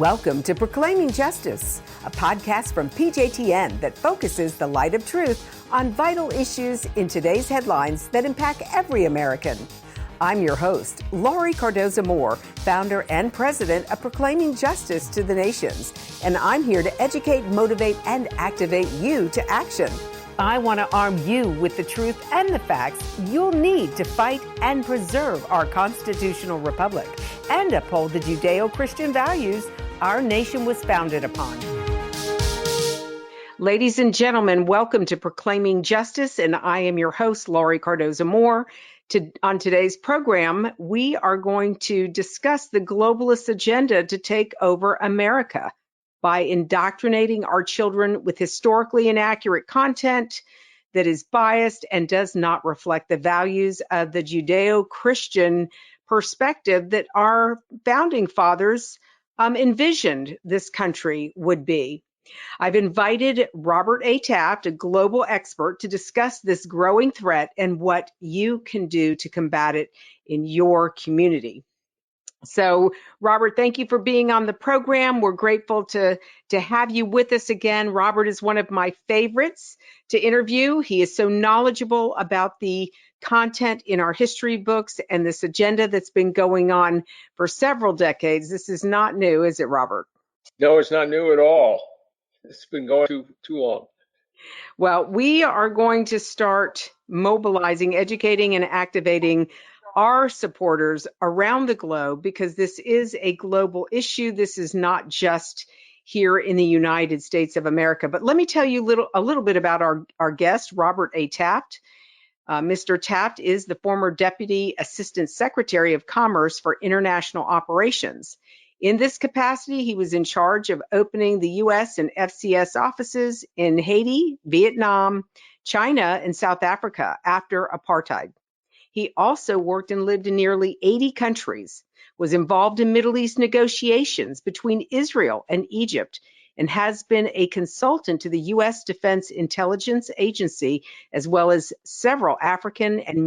Welcome to Proclaiming Justice, a podcast from PJTN that focuses the light of truth on vital issues in today's headlines that impact every American. I'm your host, Laurie Cardoza-Moore, founder and president of Proclaiming Justice to the Nations, and I'm here to educate, motivate, and activate you to action. I want to arm you with the truth and the facts you'll need to fight and preserve our constitutional republic and uphold the Judeo-Christian values our nation was founded upon. Ladies and gentlemen, welcome to Proclaiming Justice, and I am your host, Laurie Cardoza-Moore. On today's program, we are going to discuss the globalist agenda to take over America by indoctrinating our children with historically inaccurate content that is biased and does not reflect the values of the Judeo-Christian perspective that our founding fathers envisioned this country would be. I've invited Robert A. Taft, a global expert, to discuss this growing threat and what you can do to combat it in your community. So, Robert, thank you for being on the program. We're grateful to have you with us again. Robert is one of my favorites to interview. He is so knowledgeable about the content in our history books and this agenda that's been going on for several decades. This is not new, is it, Robert? No, it's not new at all. It's been going too long. Well, we are going to start mobilizing, educating, and activating our supporters around the globe because this is a global issue. This is not just here in the United States of America. But let me tell you a little bit about our guest, Robert A. Taft. Mr. Taft is the former Deputy Assistant Secretary of Commerce for International Operations. In this capacity, he was in charge of opening the US&FCS offices in Haiti, Vietnam, China, and South Africa after apartheid. He also worked and lived in nearly 80 countries, was involved in Middle East negotiations between Israel and Egypt, and has been a consultant to the U.S. Defense Intelligence Agency, as well as several African and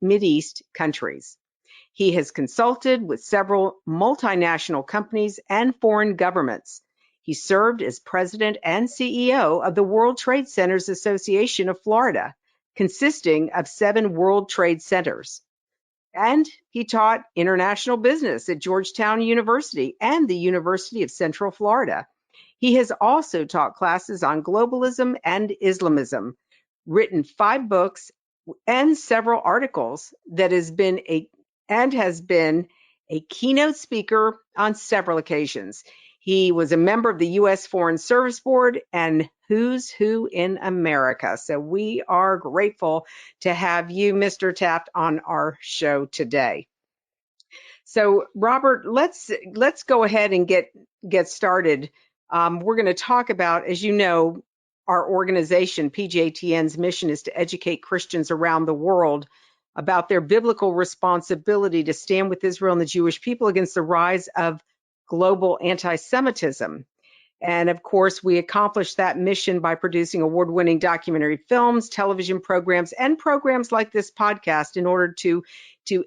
Mideast countries. He has consulted with several multinational companies and foreign governments. He served as president and CEO of the World Trade Centers Association of Florida, consisting of 7 World Trade Centers. And he taught international business at Georgetown University and the University of Central Florida. He has also taught classes on globalism and Islamism, written 5 books and several articles that has been a keynote speaker on several occasions. He was a member of the U.S. Foreign Service Board and Who's Who in America. So we are grateful to have you, Mr. Taft, on our show today. So, Robert, let's go ahead and get started. We're going to talk about, as you know, our organization, PJTN's mission is to educate Christians around the world about their biblical responsibility to stand with Israel and the Jewish people against the rise of global anti-Semitism. And of course, we accomplished that mission by producing award-winning documentary films, television programs, and programs like this podcast in order to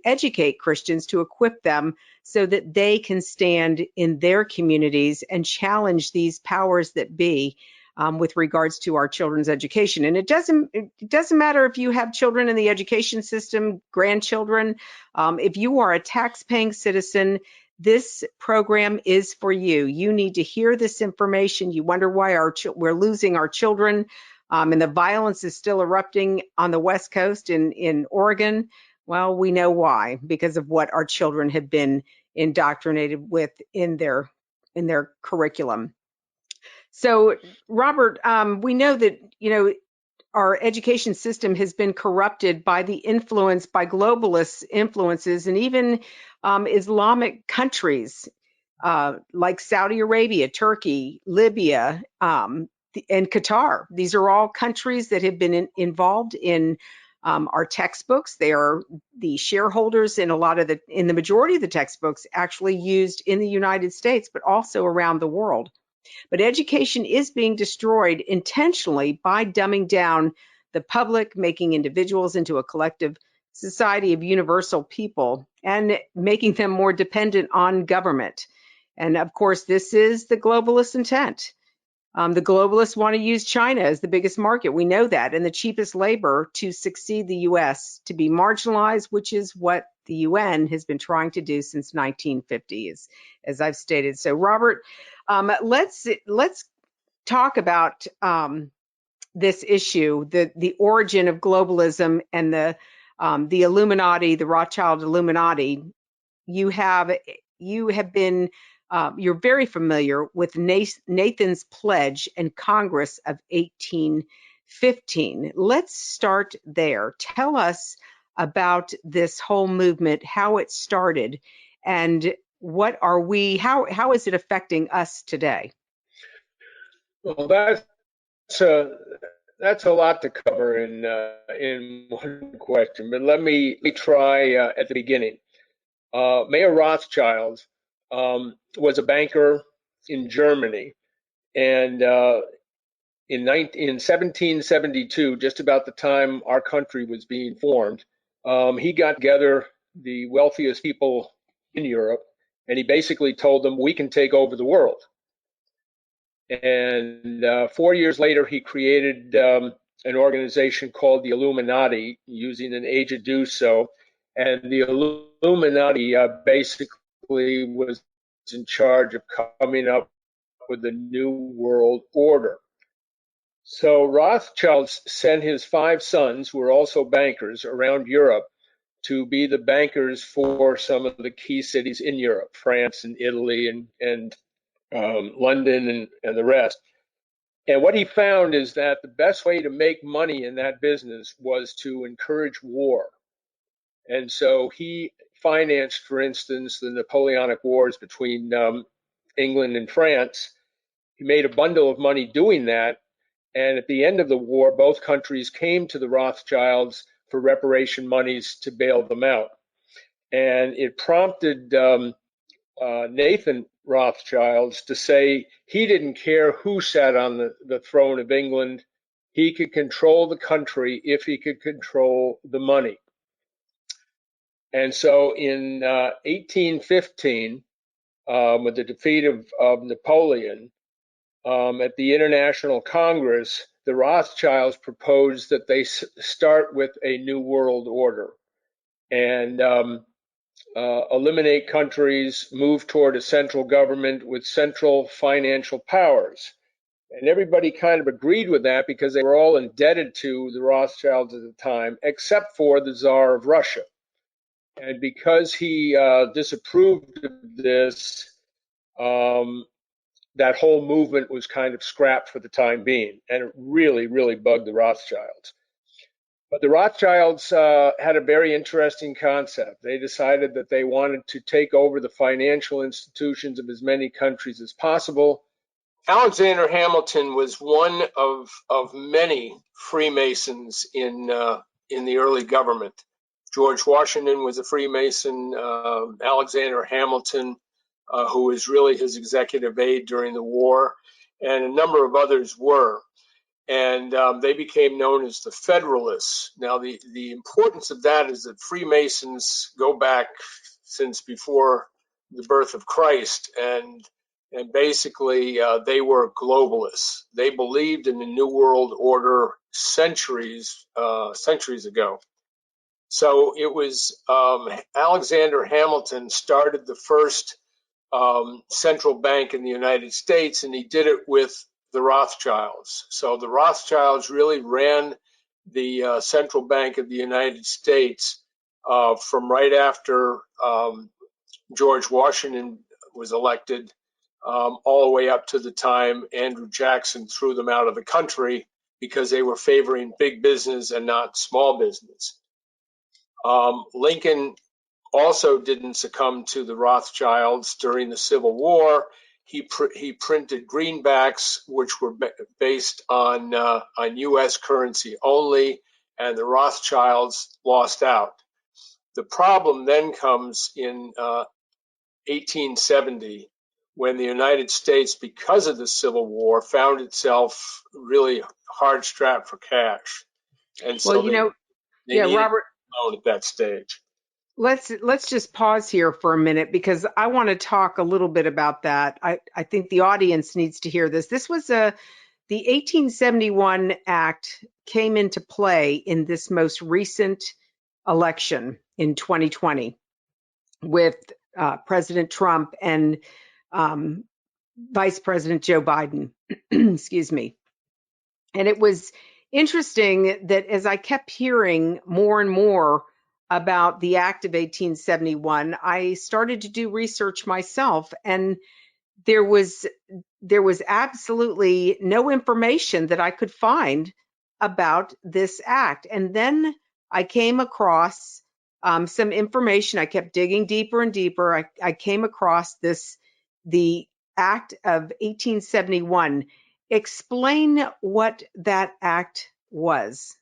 educate Christians, to equip them so that they can stand in their communities and challenge these powers that be with regards to our children's education. And it doesn't matter if you have children in the education system, grandchildren. If you are a tax-paying citizen, this program is for you. You need to hear this information. You wonder why we're losing our children, and the violence is still erupting on the West Coast in Oregon. Well, we know why, because of what our children have been indoctrinated with in their curriculum. So, Robert, we know that, our education system has been corrupted by by globalist influences, and even Islamic countries like Saudi Arabia, Turkey, Libya, and Qatar. These are all countries that have been involved in our textbooks. They are the shareholders in the majority of the textbooks actually used in the United States, but also around the world. But education is being destroyed intentionally by dumbing down the public, making individuals into a collective society of universal people, and making them more dependent on government. And of course, this is the globalist intent. The globalists want to use China as the biggest market. We know that, and the cheapest labor to succeed the U.S., to be marginalized, which is what the UN has been trying to do since 1950, as I've stated. So, Robert, let's talk about this issue, the origin of globalism and the Illuminati, the Rothschild Illuminati. You're very familiar with Nathan's Pledge and Congress of 1815. Let's start there. Tell us about this whole movement, how it started, and how is it affecting us today? Well, that's a lot to cover in one question, but let me try at the beginning. Mayor Rothschild was a banker in Germany, and in 1772, just about the time our country was being formed, he got together the wealthiest people in Europe, and he basically told them, we can take over the world. And 4 years later, he created an organization called the Illuminati, using an age to do so. And the Illuminati basically was in charge of coming up with a new world order. So Rothschild sent his 5 sons, who were also bankers, around Europe to be the bankers for some of the key cities in Europe, France and Italy and London and the rest. And what he found is that the best way to make money in that business was to encourage war. And so he financed, for instance, the Napoleonic Wars between England and France. He made a bundle of money doing that. And at the end of the war, both countries came to the Rothschilds for reparation monies to bail them out. And it prompted Nathan Rothschild to say he didn't care who sat on the throne of England. He could control the country if he could control the money. And so in 1815, with the defeat of Napoleon, at the International Congress, the Rothschilds proposed that they start with a new world order and eliminate countries, move toward a central government with central financial powers. And everybody kind of agreed with that because they were all indebted to the Rothschilds at the time, except for the Tsar of Russia. And because he disapproved of this, that whole movement was kind of scrapped for the time being. And it really, really bugged the Rothschilds. But the Rothschilds had a very interesting concept. They decided that they wanted to take over the financial institutions of as many countries as possible. Alexander Hamilton was one of many Freemasons in the early government. George Washington was a Freemason. Alexander Hamilton, who was really his executive aide during the war, and a number of others were. And they became known as the Federalists. Now, the importance of that is that Freemasons go back since before the birth of Christ, and basically they were globalists. They believed in the New World Order centuries ago. So it was Alexander Hamilton started the first central bank in the United States, and he did it with the Rothschilds. So the Rothschilds really ran the central bank of the United States from right after George Washington was elected all the way up to the time Andrew Jackson threw them out of the country because they were favoring big business and not small business. Lincoln also didn't succumb to the Rothschilds during the Civil War. He printed greenbacks, which were based on U.S. currency only, and the Rothschilds lost out. The problem then comes in 1870, when the United States, because of the Civil War, found itself really hard-strapped for cash. And so Well, they needed Robert, a loan at that stage. Let's just pause here for a minute because I want to talk a little bit about that. I think the audience needs to hear this. This was the 1871 Act came into play in this most recent election in 2020 with President Trump and um, Vice President Joe Biden. Excuse me. And it was interesting that as I kept hearing more and more about the Act of 1871, I started to do research myself, and there was absolutely no information that I could find about this act. And then I came across some information. I kept digging deeper and deeper. I came across the Act of 1871. Explain what that act was.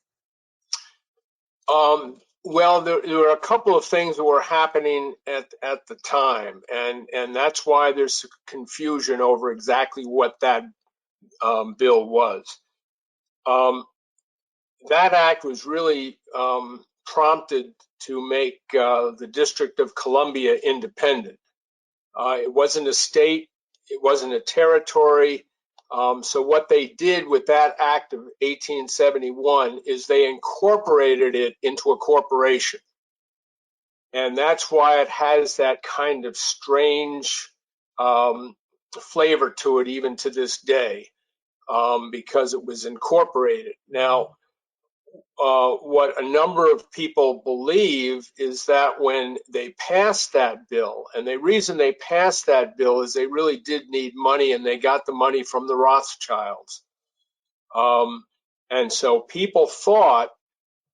Well, there were a couple of things that were happening at the time, and that's why there's confusion over exactly what that bill was. That act was really prompted to make the District of Columbia independent. It wasn't a state, it wasn't a territory. So what they did with that act of 1871 is they incorporated it into a corporation. And that's why it has that kind of strange flavor to it even to this day, because it was incorporated. Now, what a number of people believe is that when they passed that bill, and the reason they passed that bill is they really did need money, and they got the money from the Rothschilds. And so people thought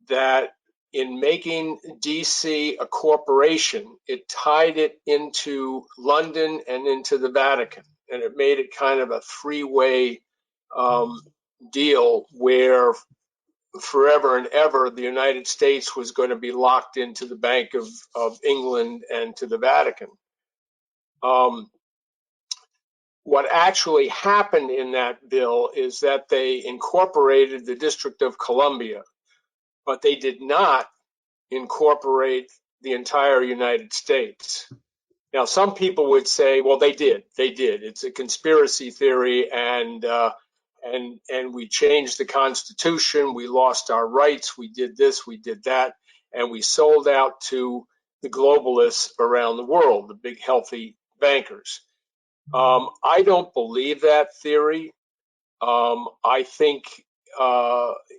that in making DC a corporation, it tied it into London and into the Vatican, and it made it kind of a three-way deal where forever and ever the United States was going to be locked into the Bank of England and to the Vatican. What actually happened in that bill is that they incorporated the District of Columbia, but they did not incorporate the entire United States. Now, some people would say, well, they did. It's a conspiracy theory, and we changed the Constitution. We lost our rights. We did this, we did that, and we sold out to the globalists around the world, the big healthy bankers. I don't believe that theory. I think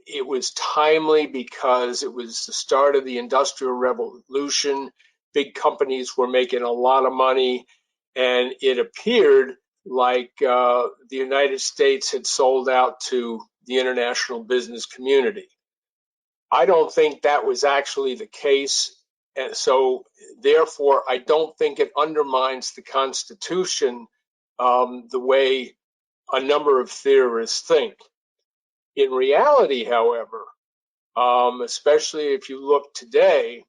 it was timely because it was the start of the Industrial Revolution. Big companies were making a lot of money, and it appeared like the United States had sold out to the international business community. I don't think that was actually the case, and so therefore I don't think it undermines the Constitution the way a number of theorists think. In reality, however, especially if you look today,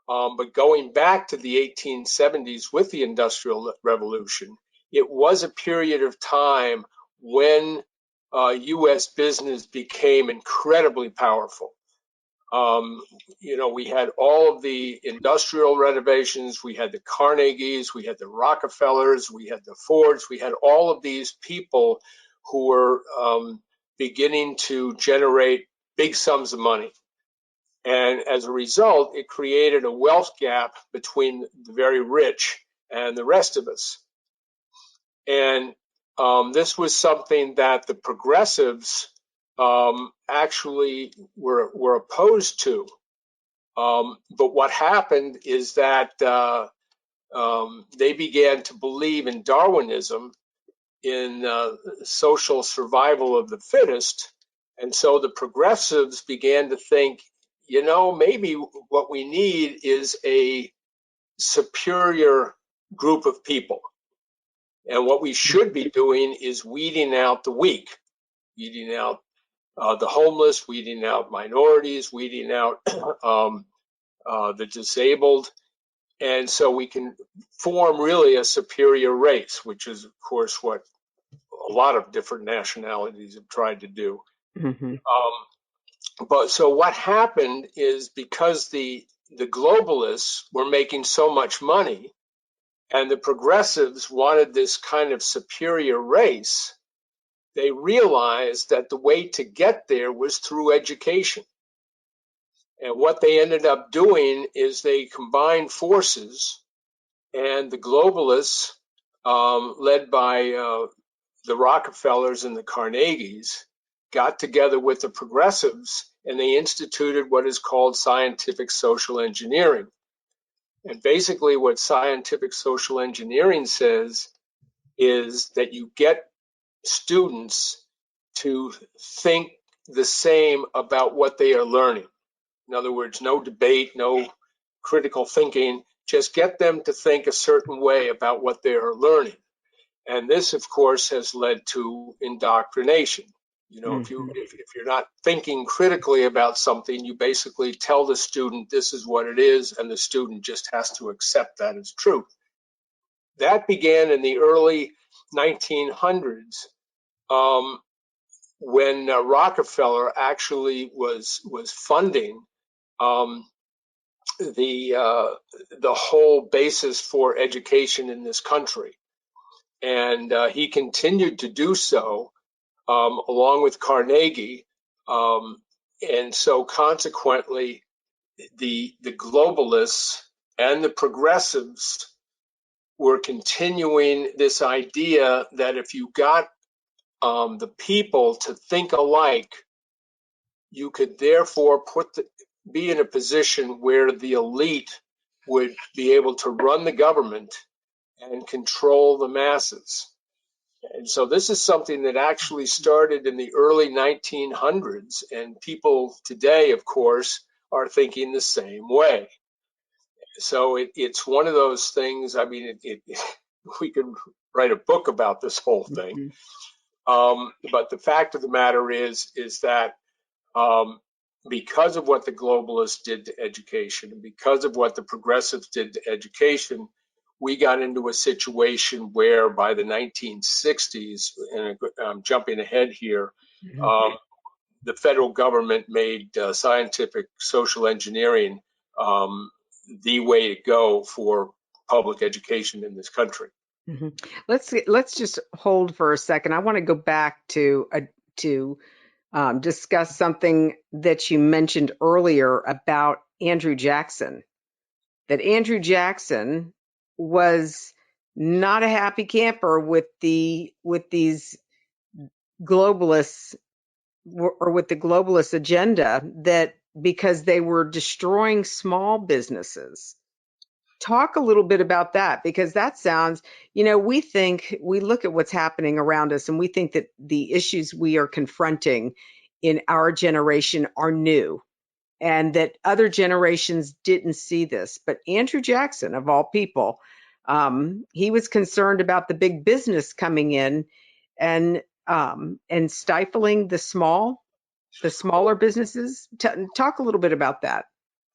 but going back to the 1870s with the Industrial Revolution, it was a period of time when U.S. business became incredibly powerful. We had all of the industrial renovations, we had the Carnegies, we had the Rockefellers, we had the Fords, we had all of these people who were beginning to generate big sums of money. And as a result, it created a wealth gap between the very rich and the rest of us. And this was something that the progressives actually were opposed to. But what happened is that they began to believe in Darwinism, in social survival of the fittest. And so the progressives began to think, maybe what we need is a superior group of people. And what we should be doing is weeding out the weak, weeding out the homeless, weeding out minorities, weeding out the disabled. And so we can form really a superior race, which is, of course, what a lot of different nationalities have tried to do. Mm-hmm. But so what happened is because the the globalists were making so much money, and the progressives wanted this kind of superior race, they realized that the way to get there was through education. And what they ended up doing is they combined forces, and the globalists, led by the Rockefellers and the Carnegies, got together with the progressives, and they instituted what is called scientific social engineering. And basically what scientific social engineering says is that you get students to think the same about what they are learning. In other words, no debate, no critical thinking, just get them to think a certain way about what they are learning. And this, of course, has led to indoctrination. You know, if you're not thinking critically about something, you basically tell the student this is what it is, and the student just has to accept that as truth. That began in the early 1900s, when Rockefeller actually was funding the whole basis for education in this country, and he continued to do so along with Carnegie, and so consequently, the globalists and the progressives were continuing this idea that if you got the people to think alike, you could therefore be in a position where the elite would be able to run the government and control the masses. And so this is something that actually started in the early 1900s, and people today, of course, are thinking the same way. So it's one of those things. I mean, we could write a book about this whole thing. But the fact of the matter is that because of what the globalists did to education, and because of what the progressives did to education, we got into a situation where by the 1960s, and I'm jumping ahead here, the federal government made scientific social engineering the way to go for public education in this country. Let's just hold for a second. I want to go back to discuss something that you mentioned earlier about Andrew Jackson. That Andrew Jackson was not a happy camper with these globalists, or with the globalist agenda, that because they were destroying small businesses. Talk a little bit about that, because that sounds, we look at what's happening around us and we think that the issues we are confronting in our generation are new and that other generations didn't see this. But Andrew Jackson, of all people, he was concerned about the big business coming in and stifling the smaller businesses. Talk a little bit about that.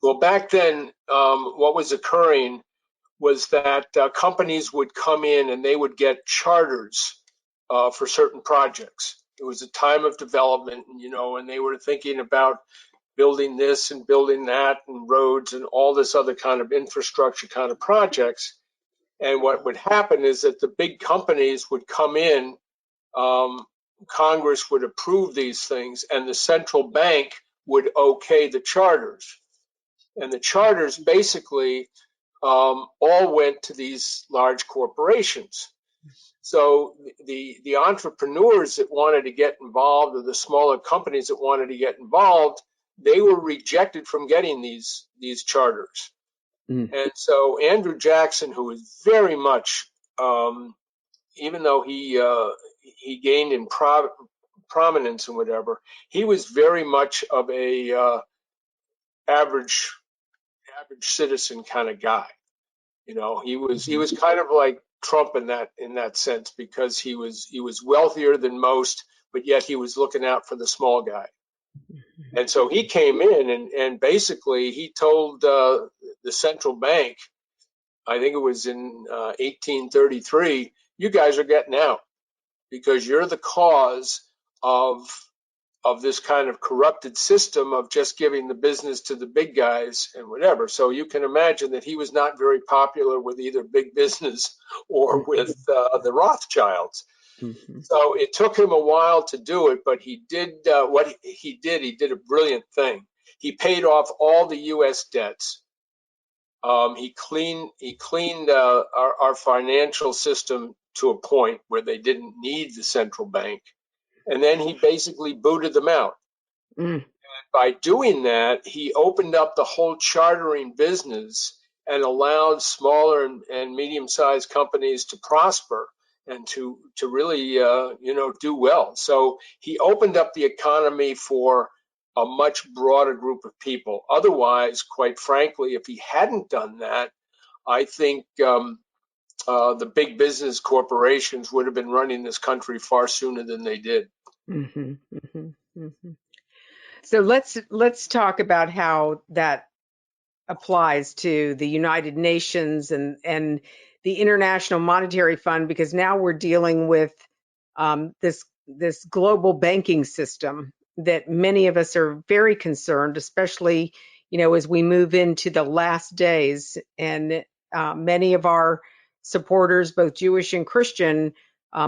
Well, back then, what was occurring was that companies would come in and they would get charters for certain projects. It was a time of development, and they were thinking about building this and building that and roads and all this other kind of infrastructure kind of projects. And what would happen is that the big companies would come in, Congress would approve these things, and the central bank would okay the charters. And the charters basically all went to these large corporations. So the entrepreneurs that wanted to get involved, or the smaller companies that wanted to get involved, they were rejected from getting these charters. And so Andrew Jackson, who was very much, even though he gained in prominence and whatever, he was very much of a average citizen kind of guy. He was kind of like Trump in that sense, because he was wealthier than most, but yet he was looking out for the small guy. And so he came in and basically he told the central bank, I think it was in 1833, you guys are getting out because you're the cause of of this kind of corrupted system of just giving the business to the big guys and whatever. So you can imagine that he was not very popular with either big business or with the Rothschilds. Mm-hmm. So it took him a while to do it, but he did what he did. He did a brilliant thing. He paid off all the U.S. debts. He cleaned our financial system to a point where they didn't need the central bank, and then he basically booted them out. Mm. By doing that, he opened up the whole chartering business and allowed smaller and medium-sized companies to prosper and to really do well. So he opened up the economy for a much broader group of people. Otherwise, quite frankly, if he hadn't done that, I think the big business corporations would have been running this country far sooner than they did. Mm-hmm. Mm-hmm. Mm-hmm. So let's talk about how that applies to the United Nations and the International Monetary Fund, because now we're dealing with this global banking system that many of us are very concerned, especially as we move into the last days, and many of our supporters, both Jewish and Christian,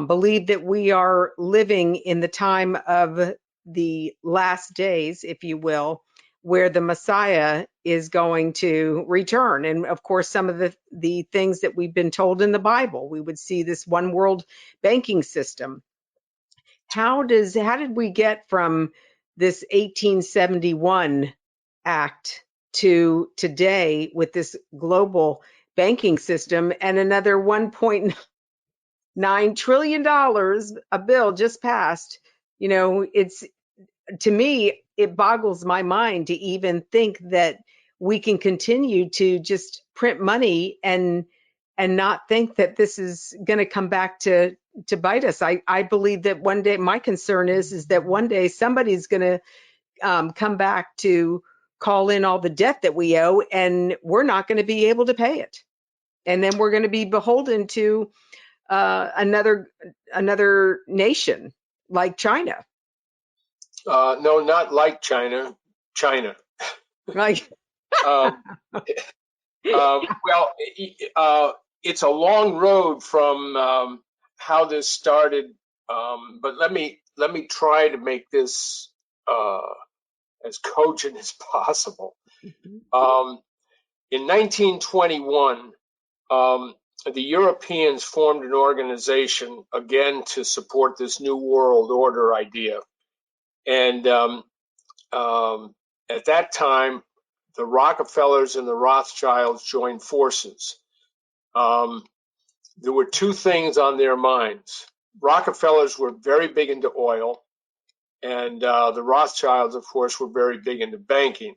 believe that we are living in the time of the last days, if you will, where the Messiah is going to return. And of course, some of the things that we've been told in the Bible, we would see this one world banking system. How did we get from this 1871 act to today with this global banking system and another $1.9 trillion a bill just passed? It's, to me, it boggles my mind to even think that we can continue to just print money and not think that this is going to come back to bite us. I believe that one day, my concern is that one day somebody's going to come back to call in all the debt that we owe, and we're not going to be able to pay it. And then we're going to be beholden to another nation like China. No, not like China. China. Like, Um, well, it's a long road from how this started, but let me try to make this as cogent as possible. In 1921, the Europeans formed an organization again to support this New World Order idea, and at that time, the Rockefellers and the Rothschilds joined forces. There were two things on their minds. Rockefellers were very big into oil, and the Rothschilds, of course, were very big into banking.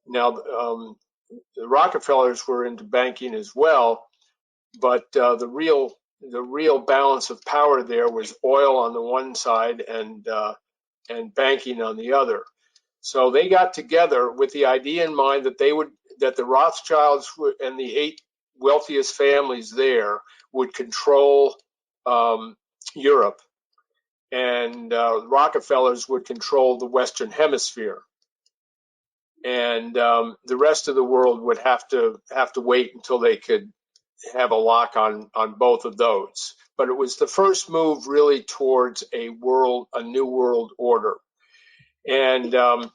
Now, the Rockefellers were into banking as well, but the real balance of power there was oil on the one side and banking on the other. So they got together with the idea in mind that the Rothschilds and the 8 wealthiest families there would control Europe, and Rockefellers would control the Western Hemisphere, and the rest of the world would have to wait until they could have a lock on both of those. But it was the first move really towards a new world order, and the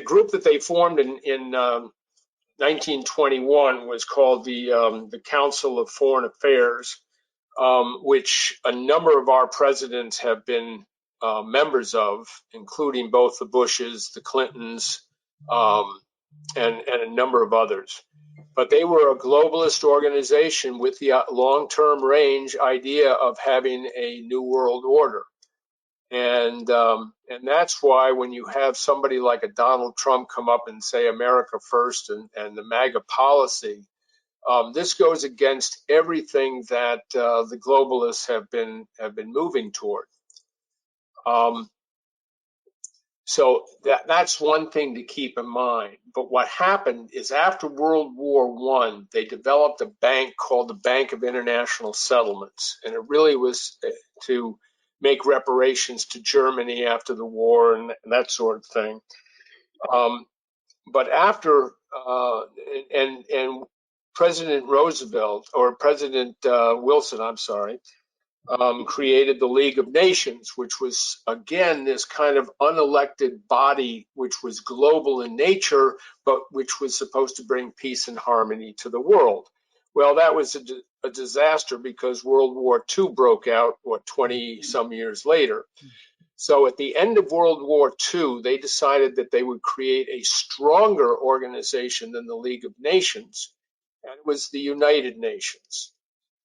group that they formed in 1921 was called the Council of Foreign Affairs, which a number of our presidents have been members of, including both the Bushes, the Clintons, and a number of others. But they were a globalist organization with the long-term range idea of having a new world order. And that's why when you have somebody like a Donald Trump come up and say America first and the MAGA policy, this goes against everything that the globalists have been moving toward. So that's one thing to keep in mind. But what happened is after World War I, they developed a bank called the Bank of International Settlements, and it really was to make reparations to Germany after the war and that sort of thing. But after and President Roosevelt or President Wilson, I'm sorry, created the League of Nations, which was, again, this kind of unelected body which was global in nature, but which was supposed to bring peace and harmony to the world. Well, that was a disaster because World War II broke out, 20 some years later. So at the end of World War II, they decided that they would create a stronger organization than the League of Nations, and it was the United Nations.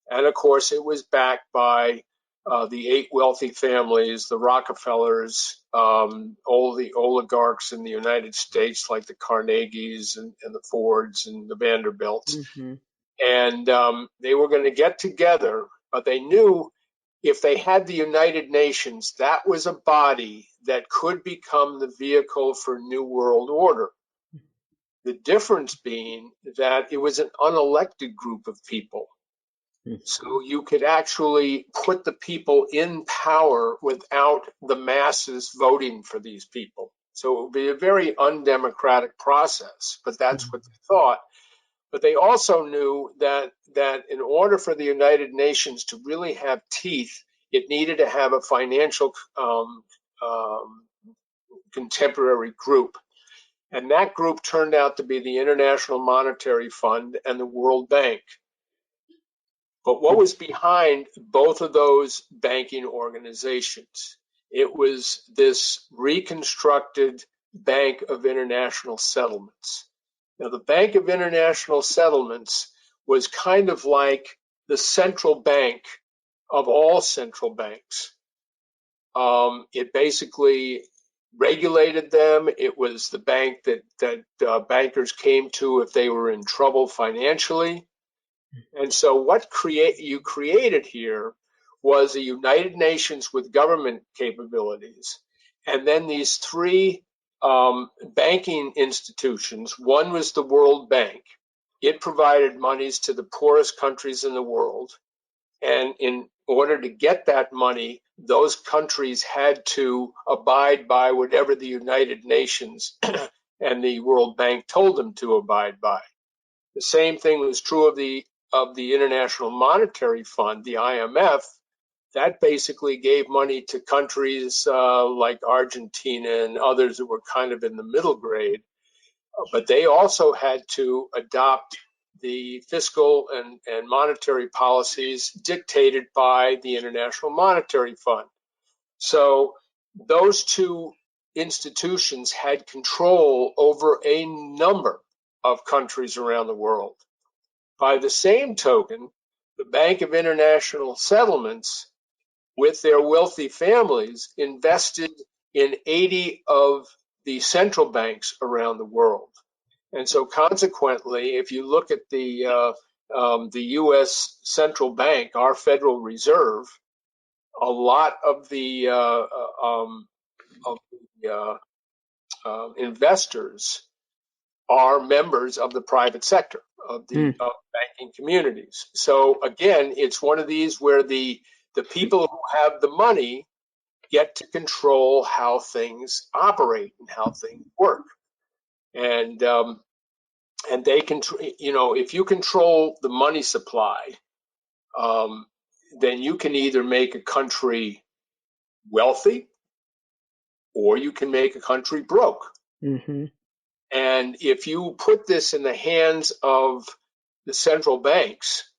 And of course, it was backed by the 8 wealthy families, the Rockefellers, all the oligarchs in the United States, like the Carnegies and the Fords and the Vanderbilts. Mm-hmm. And they were going to get together, but they knew if they had the United Nations, that was a body that could become the vehicle for New World Order. The difference being that it was an unelected group of people. So you could actually put the people in power without the masses voting for these people. So it would be a very undemocratic process, but that's what they thought. But they also knew that in order for the United Nations to really have teeth, it needed to have a financial contemporary group. And that group turned out to be the International Monetary Fund and the World Bank. But what was behind both of those banking organizations? It was this reconstructed Bank of International Settlements. Now, the Bank of International Settlements was kind of like the central bank of all central banks. It basically regulated them. It was the bank that bankers came to if they were in trouble financially. And so what you created here was a United Nations with government capabilities, and then these 3 banking institutions. One was the World Bank. It provided monies to the poorest countries in the world, and in order to get that money, those countries had to abide by whatever the United Nations and the World Bank told them to abide by. The same thing was true of the International Monetary Fund, the IMF. That basically gave money to countries like Argentina and others that were kind of in the middle grade. But they also had to adopt the fiscal and monetary policies dictated by the International Monetary Fund. So those 2 institutions had control over a number of countries around the world. By the same token, the Bank of International Settlements, with their wealthy families, invested in 80 of the central banks around the world. And so consequently, if you look at the U.S. central bank, our Federal Reserve, a lot of the investors are members of the private sector, of the banking communities. So again, it's one of these where the people who have the money get to control how things operate and how things work. And they can, if you control the money supply, then you can either make a country wealthy or you can make a country broke. Mm-hmm. And if you put this in the hands of the central banks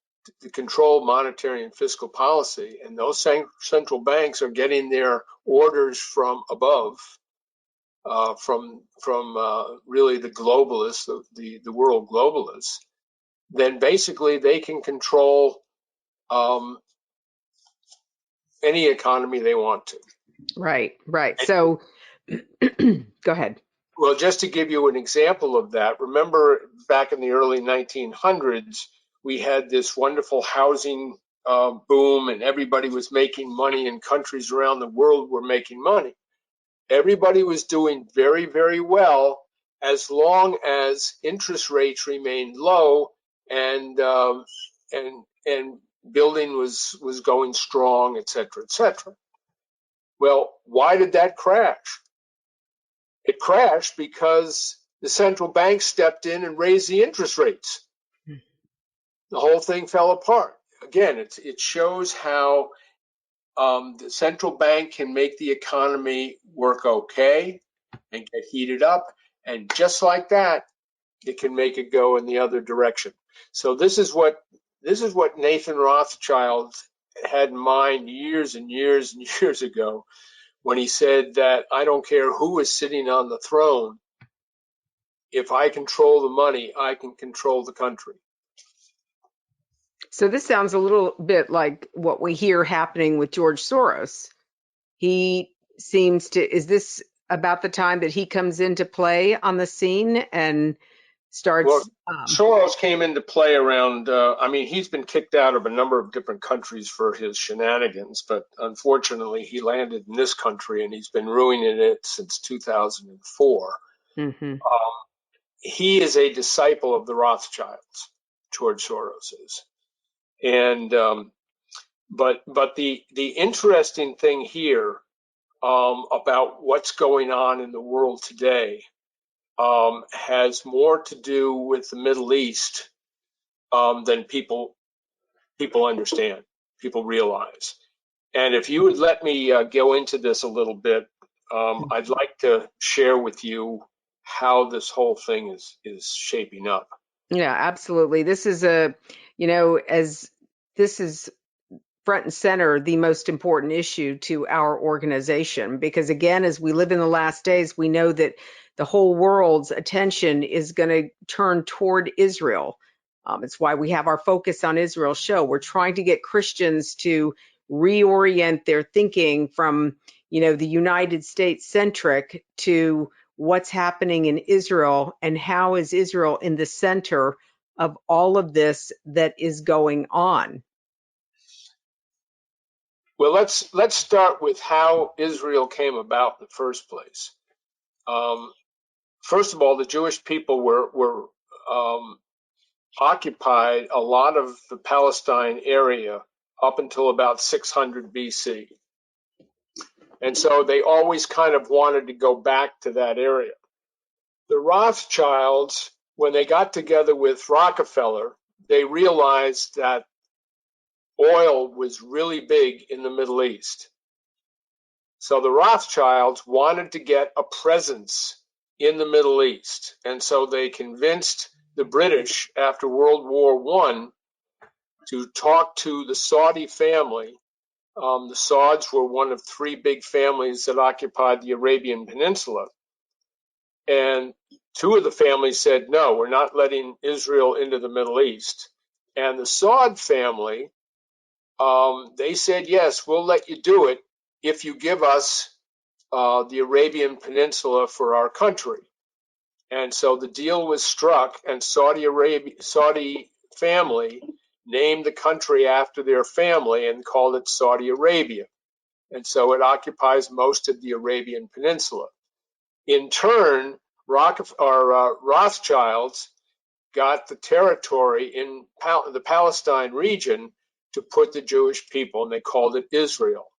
to control monetary and fiscal policy, and those central banks are getting their orders from above, from really the globalists, the world globalists, then basically they can control any economy they want to. Right. So go ahead. Well, just to give you an example of that, remember back in the early 1900s, we had this wonderful housing boom and everybody was making money and countries around the world were making money. Everybody was doing very, very well as long as interest rates remained low and building was going strong, et cetera, et cetera. Well, why did that crash? It crashed because the central bank stepped in and raised the interest rates. The whole thing fell apart. Again, it shows how the central bank can make the economy work okay and get heated up, and just like that, it can make it go in the other direction. So this is what Nathan Rothschild had in mind years and years and years ago when he said that I don't care who is sitting on the throne. If I control the money, I can control the country. So this sounds a little bit like what we hear happening with George Soros. He seems to, is this about the time that he comes into play on the scene and Well, starts, Soros came into play around, he's been kicked out of a number of different countries for his shenanigans, but unfortunately he landed in this country and he's been ruining it since 2004. mhm. He is a disciple of the Rothschilds, George Soros is. And but the interesting thing here about what's going on in the world today has more to do with the Middle East than people understand, people realize. And if you would let me go into this a little bit, I'd like to share with you how this whole thing is shaping up. Yeah, absolutely. This is as this is front and center the most important issue to our organization because again, as we live in the last days, we know that the whole world's attention is going to turn toward Israel. It's why we have our Focus on Israel show. We're trying to get Christians to reorient their thinking from, the United States centric to what's happening in Israel and how is Israel in the center of all of this that is going on. Well, let's start with how Israel came about in the first place. Um, First of all, the Jewish people were occupied a lot of the Palestine area up until about 600 BC. And so they always kind of wanted to go back to that area. The Rothschilds, when they got together with Rockefeller, they realized that oil was really big in the Middle East. So the Rothschilds wanted to get a presence in the Middle East. And so they convinced the British after World War I to talk to the Saudi family. The Sauds were one of three big families that occupied the Arabian Peninsula. And two of the families said, no, we're not letting Israel into the Middle East. And the Saud family, they said, yes, we'll let you do it if you give us the Arabian Peninsula for our country. And so the deal was struck, and Saudi family named the country after their family and called it Saudi Arabia. And so it occupies most of the Arabian Peninsula. In turn, Rothschilds got the territory in the Palestine region to put the Jewish people, and they called it Israel.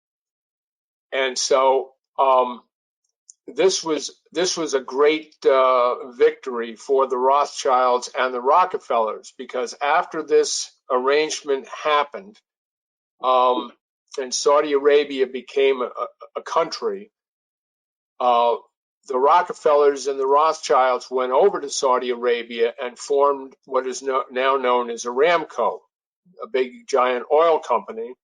And so this was a great victory for the Rothschilds and the Rockefellers, because after this arrangement happened, and Saudi Arabia became a country, the Rockefellers and the Rothschilds went over to Saudi Arabia and formed what is now known as Aramco, a big giant oil company,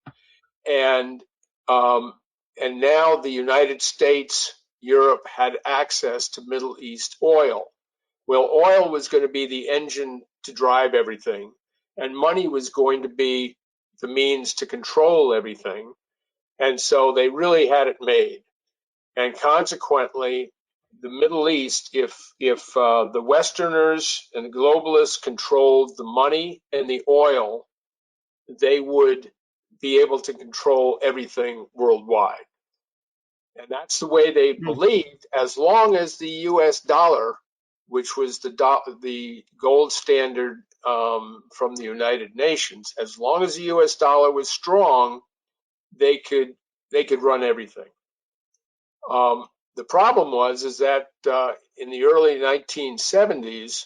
and now the United States, Europe had access to Middle East oil. Well, oil was going to be the engine to drive everything, and money was going to be the means to control everything. And so they really had it made. And consequently, the Middle East, if the Westerners and the globalists controlled the money and the oil, they would be able to control everything worldwide. And that's the way they believed, as long as the US dollar, which was the gold standard from the United Nations, as long as the US dollar was strong, they could run everything. The problem is that in the early 1970s,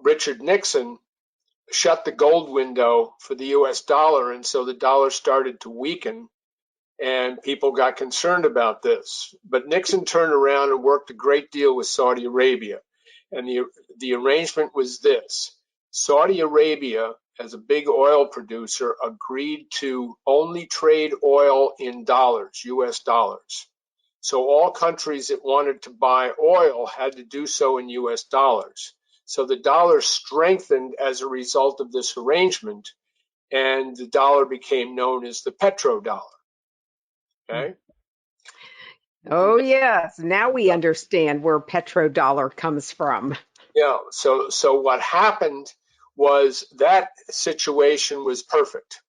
Richard Nixon shut the gold window for the US dollar, and so the dollar started to weaken, and people got concerned about this. But Nixon turned around and worked a great deal with Saudi Arabia, and the arrangement was this. Saudi Arabia, as a big oil producer, agreed to only trade oil in dollars, US dollars. So all countries that wanted to buy oil had to do so in US dollars. So the dollar strengthened as a result of this arrangement, and the dollar became known as the petrodollar. Okay? Oh, yes. Now we understand where petrodollar comes from. Yeah. So what happened was that situation was perfect,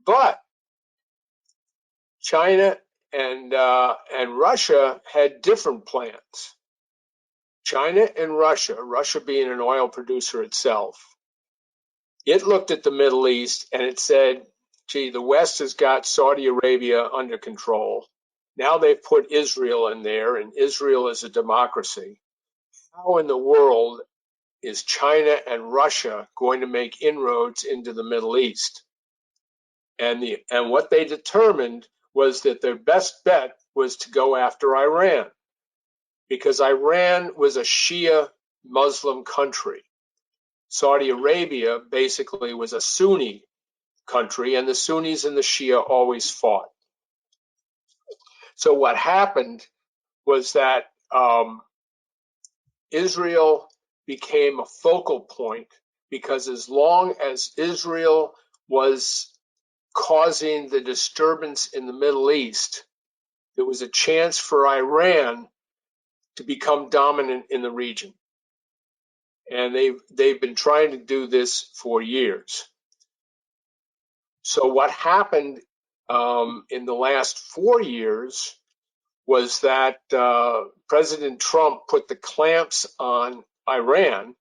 but China and Russia had different plans. China and Russia being an oil producer itself, it looked at the Middle East and it said, gee, the West has got Saudi Arabia under control. Now they've put Israel in there, and Israel is a democracy. How in the world is China and Russia going to make inroads into the Middle East? And what they determined was that their best bet was to go after Iran, because Iran was a Shia Muslim country. Saudi Arabia basically was a Sunni country, and the Sunnis and the Shia always fought. So what happened was that Israel became a focal point, because as long as Israel was causing the disturbance in the Middle East, there was a chance for Iran to become dominant in the region. And they've been trying to do this for years. So what happened in the last 4 years was that President Trump put the clamps on Iran,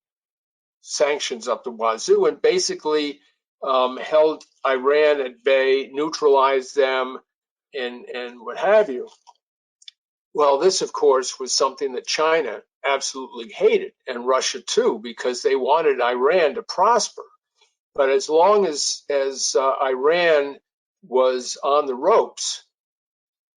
sanctions up the wazoo, and basically held Iran at bay, neutralized them, and what have you. Well, this, of course, was something that China absolutely hated, and Russia too, because they wanted Iran to prosper. But as long as Iran was on the ropes,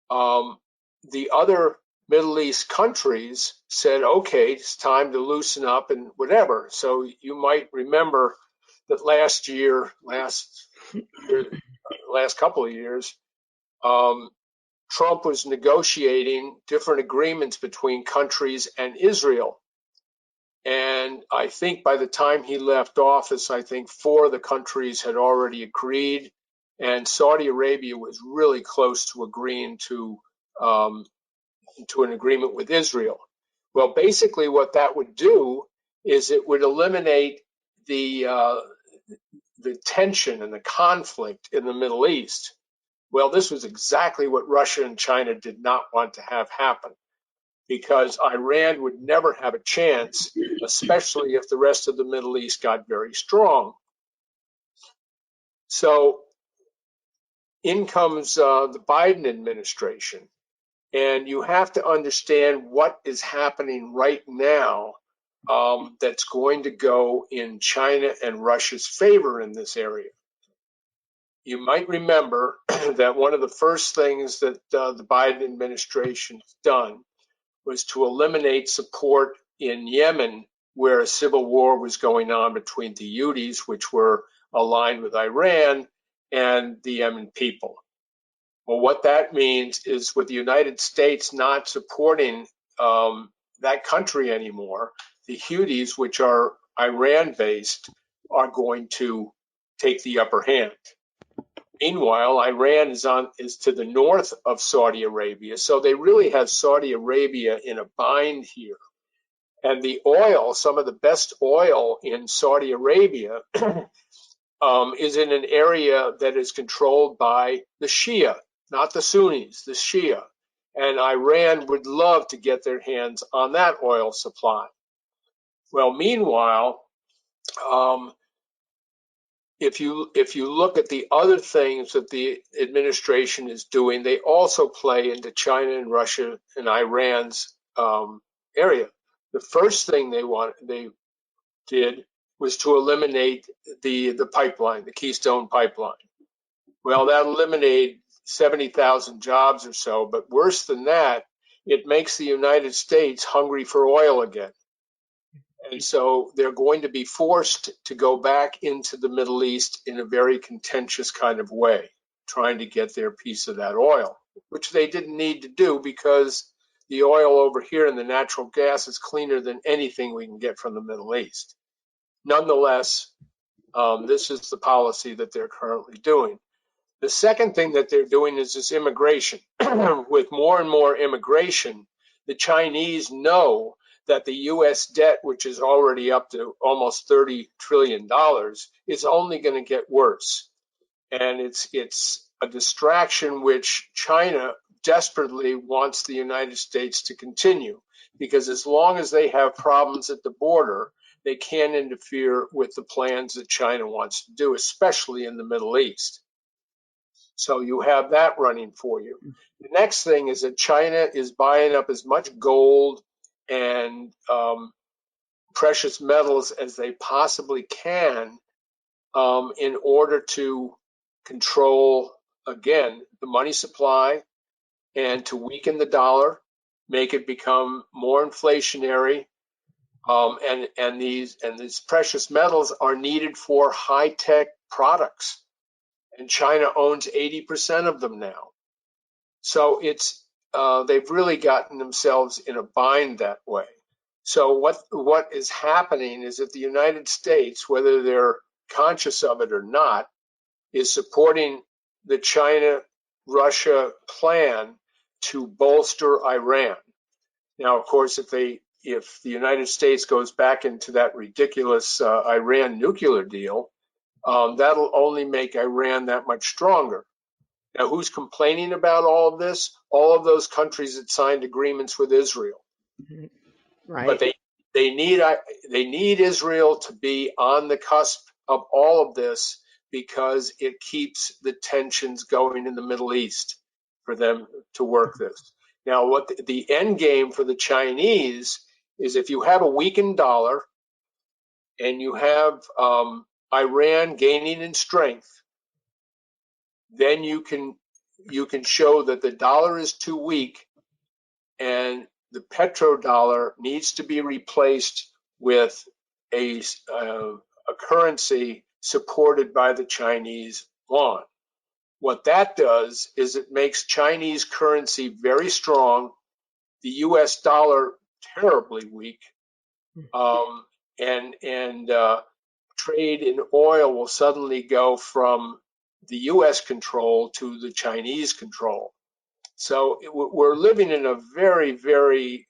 the other Middle East countries said, okay, it's time to loosen up and whatever. So you might remember that last couple of years, Trump was negotiating different agreements between countries and Israel. And I think by the time he left office, I think 4 of the countries had already agreed, and Saudi Arabia was really close to agreeing to an agreement with Israel. Well, basically what that would do is it would eliminate the tension and the conflict in the Middle East. Well, this was exactly what Russia and China did not want to have happen, because Iran would never have a chance, especially if the rest of the Middle East got very strong. So in comes the Biden administration, and you have to understand what is happening right now that's going to go in China and Russia's favor in this area. You might remember that one of the first things that the Biden administration has done was to eliminate support in Yemen, where a civil war was going on between the Houthis, which were aligned with Iran, and the Yemen people. Well, what that means is, with the United States not supporting that country anymore, the Houthis, which are Iran-based, are going to take the upper hand. Meanwhile, Iran is to the north of Saudi Arabia, so they really have Saudi Arabia in a bind here. And the oil, some of the best oil in Saudi Arabia, is in an area that is controlled by the Shia, not the Sunnis, the Shia. And Iran would love to get their hands on that oil supply. Well, meanwhile, if you look at the other things that the administration is doing, they also play into China and Russia and Iran's area. The first thing they did was to eliminate the pipeline, the Keystone pipeline. Well, that eliminated 70,000 jobs or so, but worse than that, it makes the United States hungry for oil again. And so they're going to be forced to go back into the Middle East in a very contentious kind of way, trying to get their piece of that oil, which they didn't need to do because the oil over here and the natural gas is cleaner than anything we can get from the Middle East. Nonetheless, this is the policy that they're currently doing. The second thing that they're doing is this immigration. With more and more immigration, the Chinese know that the U.S. debt, which is already up to almost $30 trillion, is only going to get worse. And it's a distraction which China desperately wants the United States to continue, because as long as they have problems at the border, they can't interfere with the plans that China wants to do, especially in the Middle East. So you have that running for you. The next thing is that China is buying up as much gold and precious metals as they possibly can in order to control, again, the money supply and to weaken the dollar, make it become more inflationary. And these precious metals are needed for high-tech products. And China owns 80% of them now. So they've really gotten themselves in a bind that way. So what is happening is that the United States, whether they're conscious of it or not, is supporting the China-Russia plan to bolster Iran. Now, of course, if the United States goes back into that ridiculous Iran nuclear deal, that'll only make Iran that much stronger. Now, who's complaining about all of this? All of those countries that signed agreements with Israel. Right. But they need Israel to be on the cusp of all of this because it keeps the tensions going in the Middle East for them to work this. Now, what the end game for the Chinese is, if you have a weakened dollar and you have Iran gaining in strength, then you can show that the dollar is too weak and the petrodollar needs to be replaced with a currency supported by the Chinese yuan. What that does is it makes Chinese currency very strong, the US dollar terribly weak, and trade in oil will suddenly go from the US control to the Chinese control. So we're living in a very, very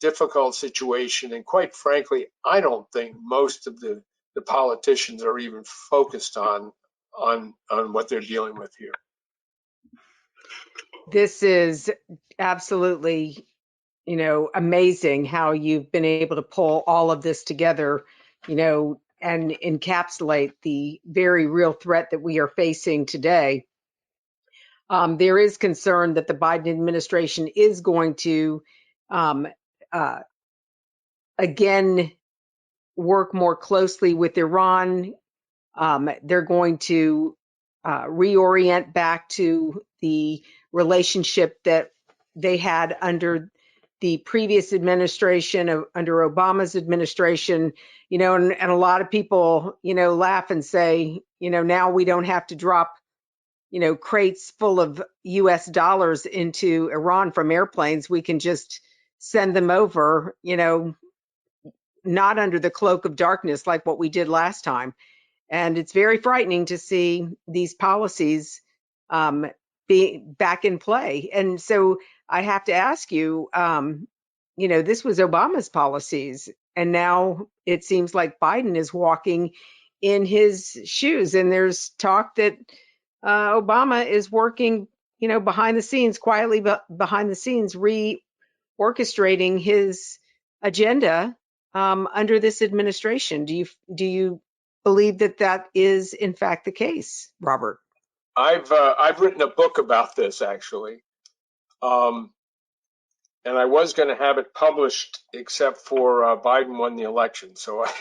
difficult situation. And quite frankly, I don't think most of the politicians are even focused on what they're dealing with here. This is absolutely, amazing how you've been able to pull all of this together, and encapsulate the very real threat that we are facing today. There is concern that the Biden administration is going to, again, work more closely with Iran. They're going to reorient back to the relationship that they had under the previous administration, under Obama's administration, and a lot of people, laugh and say, now we don't have to drop, crates full of US dollars into Iran from airplanes. We can just send them over, not under the cloak of darkness like what we did last time. And it's very frightening to see these policies be back in play. And so I have to ask you, this was Obama's policies, and now it seems like Biden is walking in his shoes. And there's talk that Obama is working, behind the scenes, quietly behind the scenes, reorchestrating his agenda under this administration. Do you believe that that is in fact the case, Robert? I've written a book about this actually, and I was going to have it published, except for Biden won the election, so I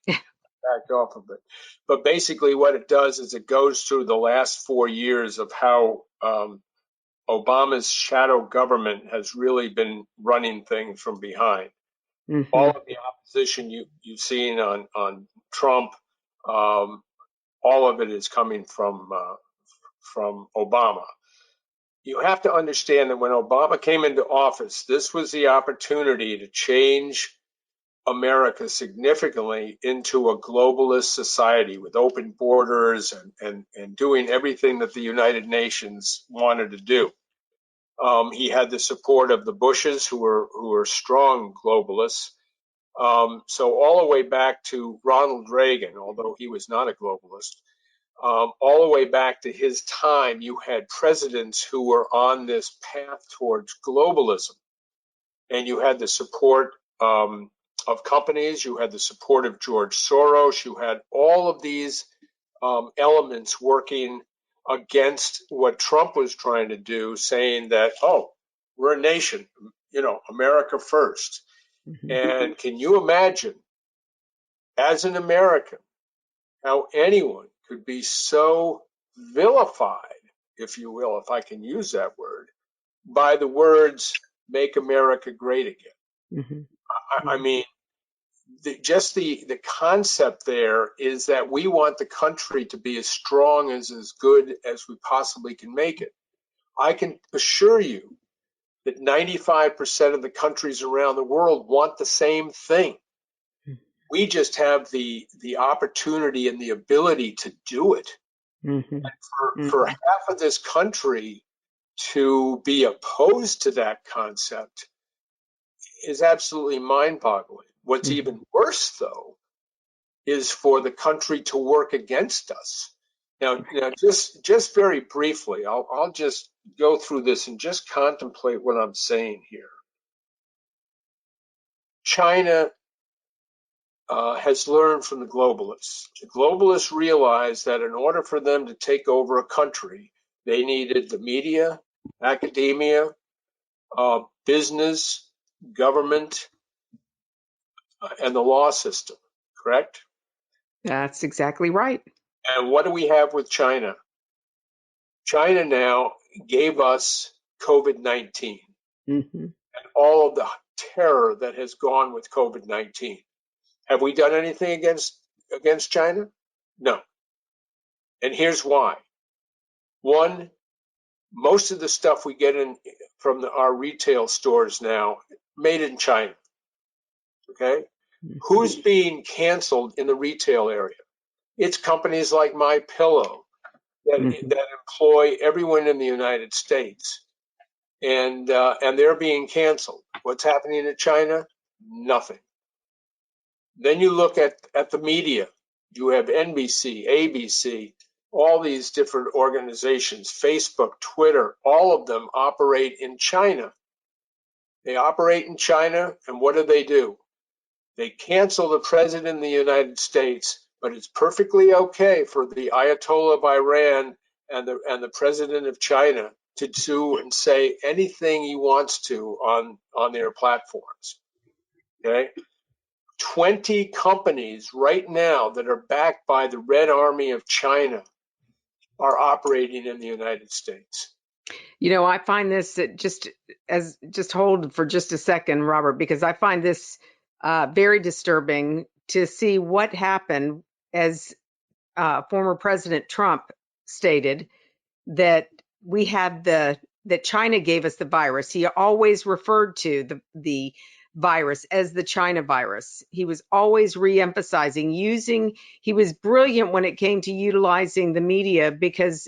backed off of it. But basically, what it does is it goes through the last 4 years of how Obama's shadow government has really been running things from behind. All of the opposition you've seen on Trump, all of it is coming from Obama. You have to understand that when Obama came into office, this was the opportunity to change America significantly into a globalist society with open borders and doing everything that the United Nations wanted to do. He had the support of the Bushes, who were strong globalists. So all the way back to Ronald Reagan, although he was not a globalist, all the way back to his time, you had presidents who were on this path towards globalism. And you had the support of companies, you had the support of George Soros, you had all of these elements working against what Trump was trying to do, saying that, oh, we're a nation, America first. And can you imagine, as an American, how anyone could be so vilified, if you will, if I can use that word, by the words, make America great again? I mean, just the concept there is that we want the country to be as strong as good as we possibly can make it. I can assure you that 95% of the countries around the world want the same thing. We just have the opportunity and the ability to do it. And for half of this country to be opposed to that concept is absolutely mind-boggling. What's even worse, though, is for the country to work against us. Now, just very briefly, I'll just go through this and just contemplate what I'm saying here. China has learned from the globalists. The globalists realized that in order for them to take over a country, they needed the media, academia, business, government, and the law system, correct? That's exactly right. And what do we have with China? China now gave us COVID-19 and all of the terror that has gone with COVID-19. Have we done anything against China? No. And here's why. One, most of the stuff we get in from our retail stores now, made in China. Okay? Who's being canceled in the retail area? It's companies like MyPillow that employ everyone in the United States, and they're being canceled. What's happening in China? Nothing. Then you look at the media. You have NBC, ABC, all these different organizations, Facebook, Twitter, all of them operate in China. They operate in China, and what do? They cancel the president of the United States, but it's perfectly okay for the Ayatollah of Iran and the president of China to do and say anything he wants to on their platforms. Okay? 20 companies right now that are backed by the Red Army of China are operating in the United States. I find this just hold for just a second, Robert, because I find this very disturbing to see what happened as former President Trump stated that we had that China gave us the virus. He always referred to the virus as the China virus. He was always re-emphasizing he was brilliant when it came to utilizing the media, because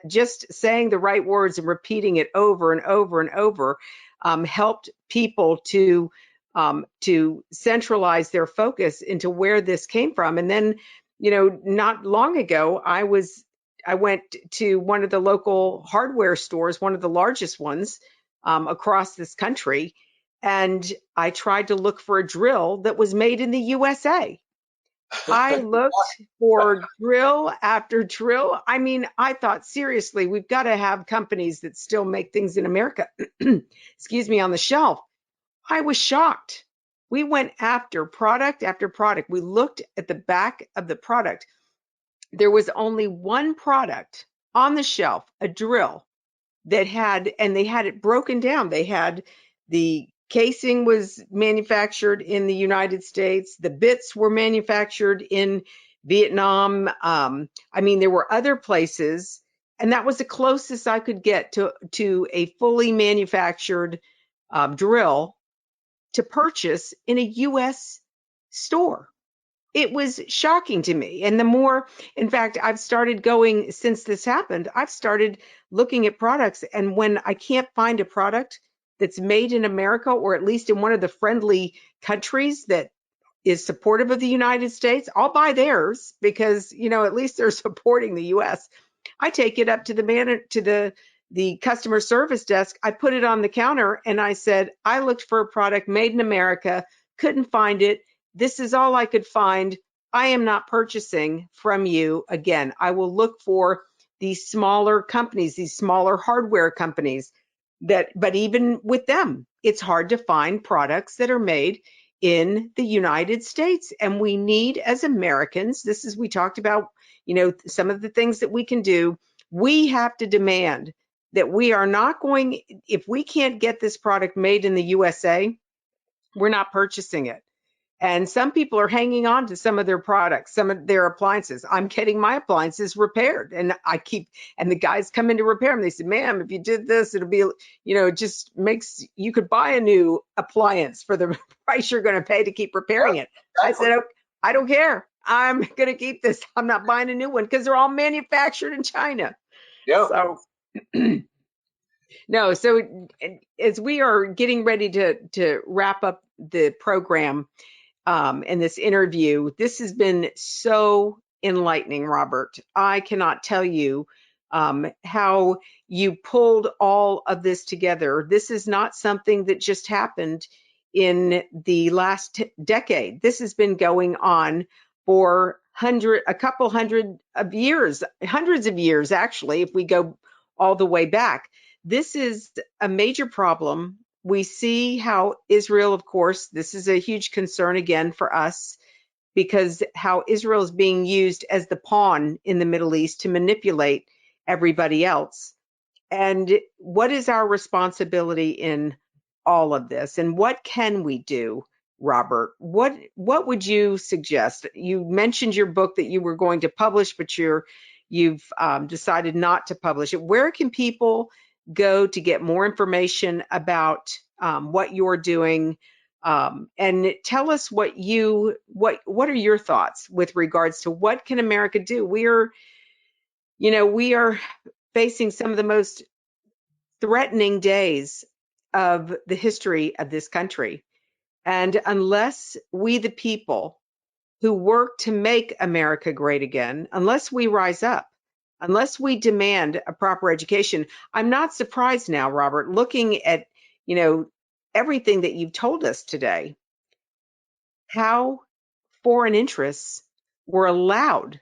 just saying the right words and repeating it over and over and over helped people to centralize their focus into where this came from. And then, not long ago, I went to one of the local hardware stores, one of the largest ones across this country, and I tried to look for a drill that was made in the USA. I looked for drill after drill. I mean, I thought, seriously, we've got to have companies that still make things in America, excuse me, on the shelf. I was shocked. We went after product after product. We looked at the back of the product. There was only one product on the shelf, a drill that had, and they had it broken down. They had the casing was manufactured in the United States. The bits were manufactured in Vietnam. I mean, there were other places, and that was the closest I could get to a fully manufactured drill to purchase in a U.S. store. It was shocking to me. And the more, in fact, I've started going since this happened, I've started looking at products. And when I can't find a product that's made in America, or at least in one of the friendly countries that is supportive of the United States, I'll buy theirs because, you know, at least they're supporting the US. I take it up to the customer service desk. I put it on the counter and I said, I looked for a product made in America, couldn't find it. This is all I could find. I am not purchasing from you again. I will look for these smaller companies, these smaller hardware companies but even with them, it's hard to find products that are made in the United States. And we need, as Americans, this is, we talked about, you know, some of the things that we can do. We have to demand that we are not going, if we can't get this product made in the USA, we're not purchasing it. And some people are hanging on to some of their products, some of their appliances. I'm getting my appliances repaired, and and the guys come in to repair them. They said, ma'am, if you did this, it'll be, you know, it just makes, you could buy a new appliance for the price you're going to pay to keep repairing it. I said, okay, I don't care. I'm going to keep this. I'm not buying a new one because they're all manufactured in China. Yeah. So, no, so as we are getting ready to wrap up the program, in this interview. This has been so enlightening, Robert. I cannot tell you how you pulled all of this together. This is not something that just happened in the last decade. This has been going on for a couple hundred of years, hundreds of years, actually, if we go all the way back. This is a major problem. We see how Israel, of course, this is a huge concern again for us, because how Israel is being used as the pawn in the Middle East to manipulate everybody else. And what is our responsibility in all of this? And what can we do, Robert? What would you suggest? You mentioned your book that you were going to publish, but you've decided not to publish it. Where can people go to get more information about what you're doing? And tell us what are your thoughts with regards to what can America do? We are facing some of the most threatening days of the history of this country. And unless we, the people who work to make America great again, unless we rise up, unless we demand a proper education, I'm not surprised now, Robert, looking at, everything that you've told us today, how foreign interests were allowed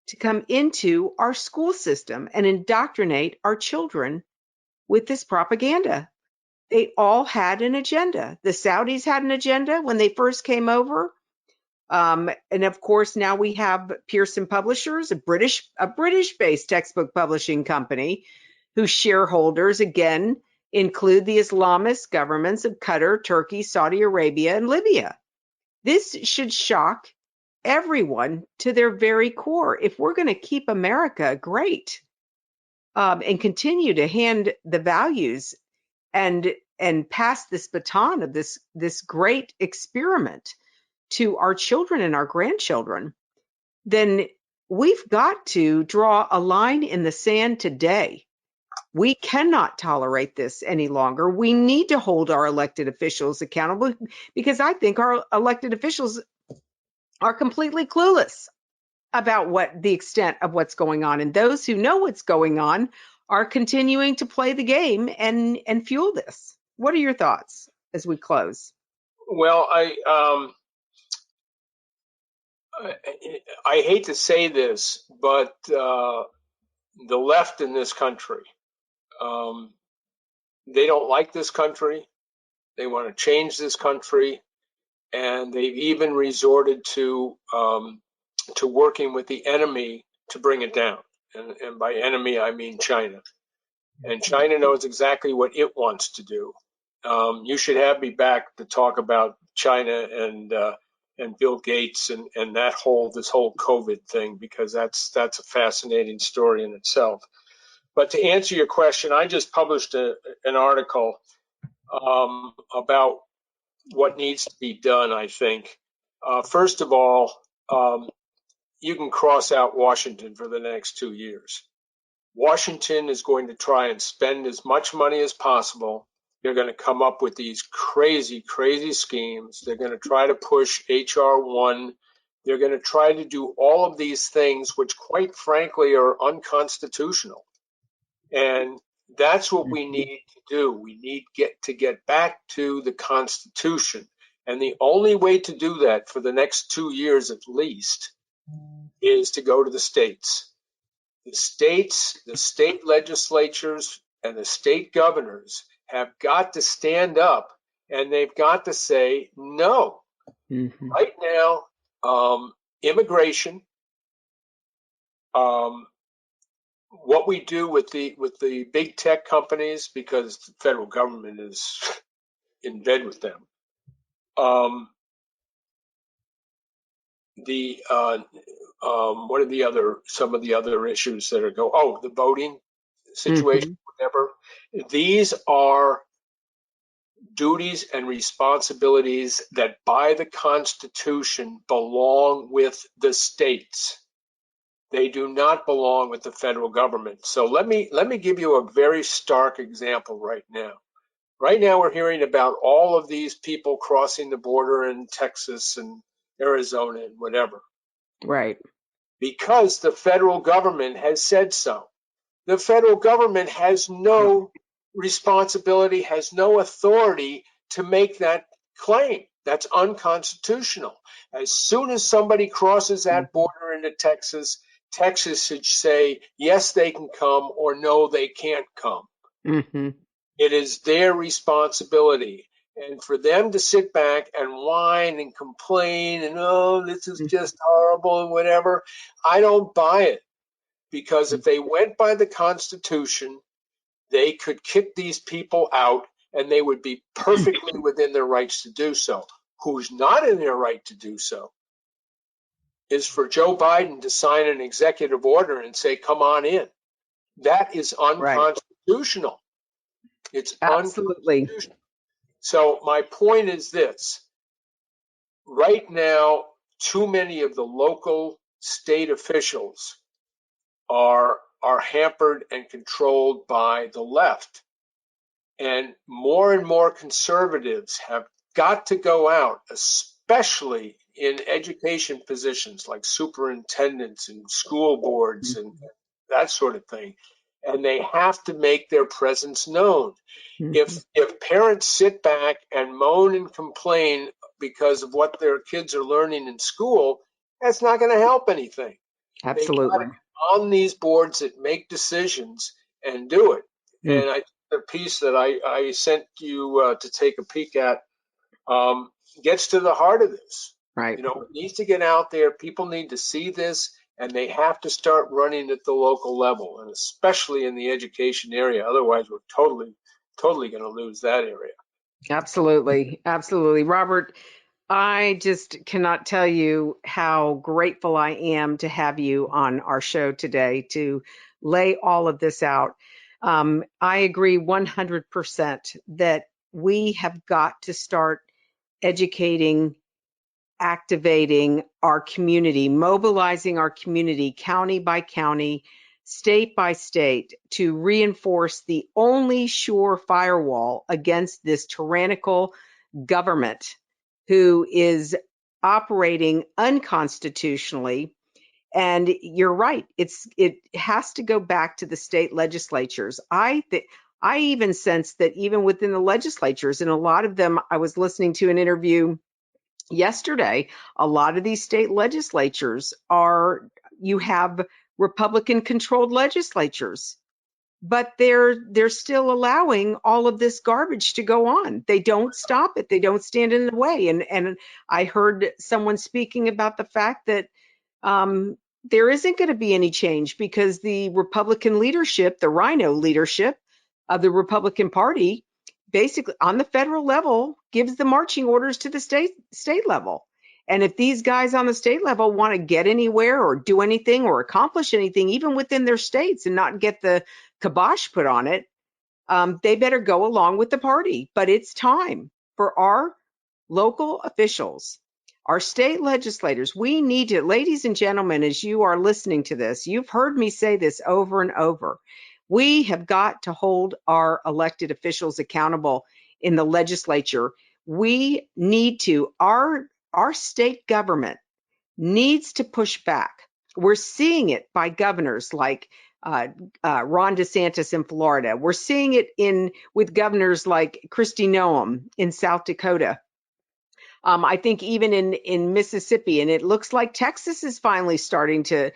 to come into our school system and indoctrinate our children with this propaganda. They all had an agenda. The Saudis had an agenda when they first came over. And of course, now we have Pearson Publishers, a British-based textbook publishing company, whose shareholders, again, include the Islamist governments of Qatar, Turkey, Saudi Arabia, and Libya. This should shock everyone to their very core. If we're going to keep America great, and continue to hand the values and pass this baton of this great experiment to our children and our grandchildren, then we've got to draw a line in the sand today. We cannot tolerate this any longer. We need to hold our elected officials accountable, because I think our elected officials are completely clueless about what the extent of what's going on. And those who know what's going on are continuing to play the game and fuel this. What are your thoughts as we close? Well, I hate to say this, but the left in this country, um, they don't like this country. They want to change this country, and they've even resorted to working with the enemy to bring it down. And by enemy, I mean China. And China knows exactly what it wants to do. You should have me back to talk about China and Bill Gates and this whole COVID thing, because that's a fascinating story in itself. But to answer your question, I just published an article about what needs to be done. I think first of all, you can cross out Washington for the next 2 years. Washington is going to try and spend as much money as possible. They're going to come up with these crazy, crazy schemes. They're going to try to push HR 1. They're going to try to do all of these things, which quite frankly are unconstitutional. And that's what we need to do. We need to get back to the Constitution. And the only way to do that for the next 2 years at least is to go to the states. The states, the state legislatures, and the state governors have got to stand up, and they've got to say no. Mm-hmm. Right now, immigration, what we do with the big tech companies, because the federal government is in bed with them. What are some of the other issues that are the voting situation, whatever. These are duties and responsibilities that by the Constitution belong with the states. They do not belong with the federal government. So let me give you a very stark example right now. Right now we're hearing about all of these people crossing the border in Texas and Arizona and whatever. Right. Because the federal government has said so. The federal government has no responsibility, has no authority to make that claim. That's unconstitutional. As soon as somebody crosses that border into Texas, Texas should say, yes, they can come, or no, they can't come. Mm-hmm. It is their responsibility. And for them to sit back and whine and complain and, oh, this is just horrible and whatever, I don't buy it. Because if they went by the Constitution, they could kick these people out and they would be perfectly within their rights to do so. Who's not in their right to do so is for Joe Biden to sign an executive order and say, come on in. That is unconstitutional. Right. It's absolutely unconstitutional. So my point is this. Right now, too many of the local state officials are hampered and controlled by the left. And more conservatives have got to go out, especially in education positions like superintendents and school boards and that sort of thing. And they have to make their presence known. If parents sit back and moan and complain because of what their kids are learning in school, that's not going to help anything. Absolutely. They got to get on these boards that make decisions and do it. And the piece that I sent you to take a peek at gets to the heart of this. Right. You know, it needs to get out there. People need to see this, and they have to start running at the local level, and especially in the education area. Otherwise, we're totally going to lose that area. Absolutely. Absolutely. Robert, I just cannot tell you how grateful I am to have you on our show today to lay all of this out. I agree 100% that we have got to start educating, activating our community, mobilizing our community, county by county, state by state, to reinforce the only sure firewall against this tyrannical government who is operating unconstitutionally. And you're right, it has to go back to the state legislatures. I even sense that even within the legislatures, and a lot of them, I was listening to an interview yesterday, a lot of these state legislatures you have Republican controlled legislatures, but they're still allowing all of this garbage to go on. They don't stop it. They don't stand in the way. And I heard someone speaking about the fact that um, there isn't going to be any change because the Republican leadership, the rhino leadership of the Republican Party, basically on the federal level gives the marching orders to the state level. And if these guys on the state level want to get anywhere or do anything or accomplish anything, even within their states, and not get the kibosh put on it, they better go along with the party. But it's time for our local officials, our state legislators. We need to, ladies and gentlemen, as you are listening to this, you've heard me say this over and over. We have got to hold our elected officials accountable in the legislature. We need to, our state government needs to push back. We're seeing it by governors like Ron DeSantis in Florida. We're seeing it with governors like Kristi Noem in South Dakota. I think even in Mississippi, and it looks like Texas is finally starting to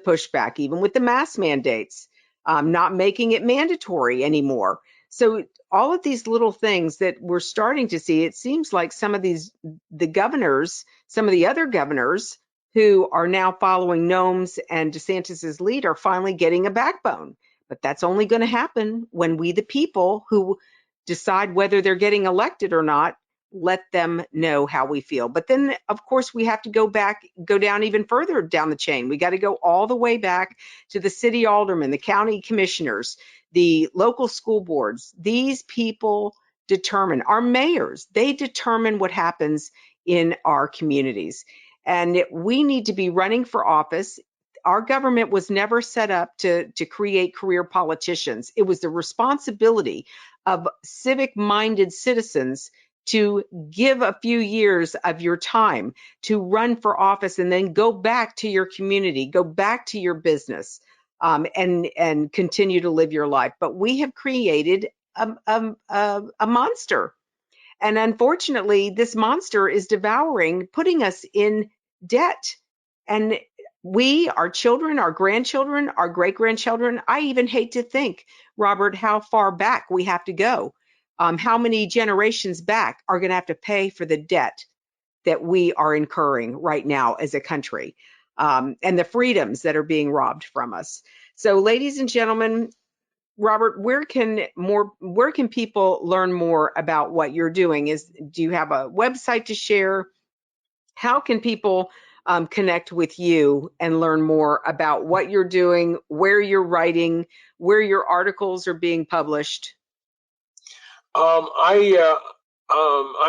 push back, even with the mask mandates, not making it mandatory anymore. So all of these little things that we're starting to see, it seems like some of the governors, some of the other governors who are now following Noem's and DeSantis's lead are finally getting a backbone. But that's only going to happen when we, the people who decide whether they're getting elected or not, let them know how we feel. But then, of course, we have to go down even further down the chain. We got to go all the way back to the city aldermen, the county commissioners, the local school boards. These people determine, our mayors, they determine what happens in our communities. And we need to be running for office. Our government was never set up to create career politicians. It was the responsibility of civic-minded citizens to give a few years of your time to run for office and then go back to your community, go back to your business, and continue to live your life. But we have created a monster. And unfortunately, this monster is devouring, putting us in debt. And we, our children, our grandchildren, our great-grandchildren, I even hate to think, Robert, how far back we have to go. How many generations back are going to have to pay for the debt that we are incurring right now as a country, and the freedoms that are being robbed from us. So, ladies and gentlemen, Robert, where can people learn more about what you're doing? Do you have a website to share? How can people connect with you and learn more about what you're doing, where you're writing, where your articles are being published? I'm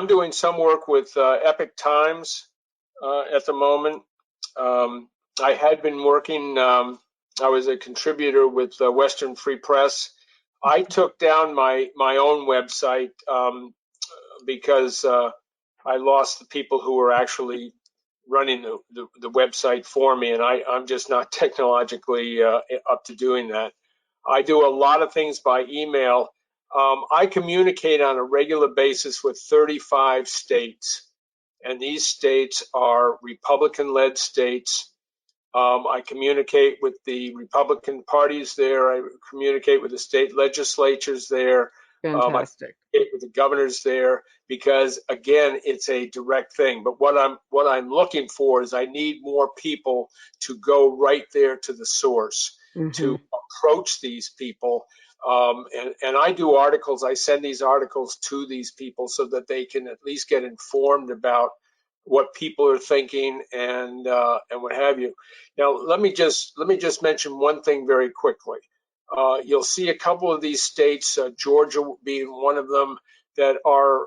doing some work with Epic Times at the moment. I had been working. I was a contributor with Western Free Press. I took down my own website because I lost the people who were actually running the website for me, and I'm just not technologically up to doing that. I do a lot of things by email. I communicate on a regular basis with 35 states, and these states are Republican-led states. I communicate with the Republican parties there. I communicate with the state legislatures there. I Fantastic. communicate with the governors there because, again, it's a direct thing. But what I'm looking for is I need more people to go right there to the source, to approach these people. And I do articles. I send these articles to these people so that they can at least get informed about what people are thinking and what have you. Now, let me just mention one thing very quickly. You'll see a couple of these states, Georgia being one of them, that are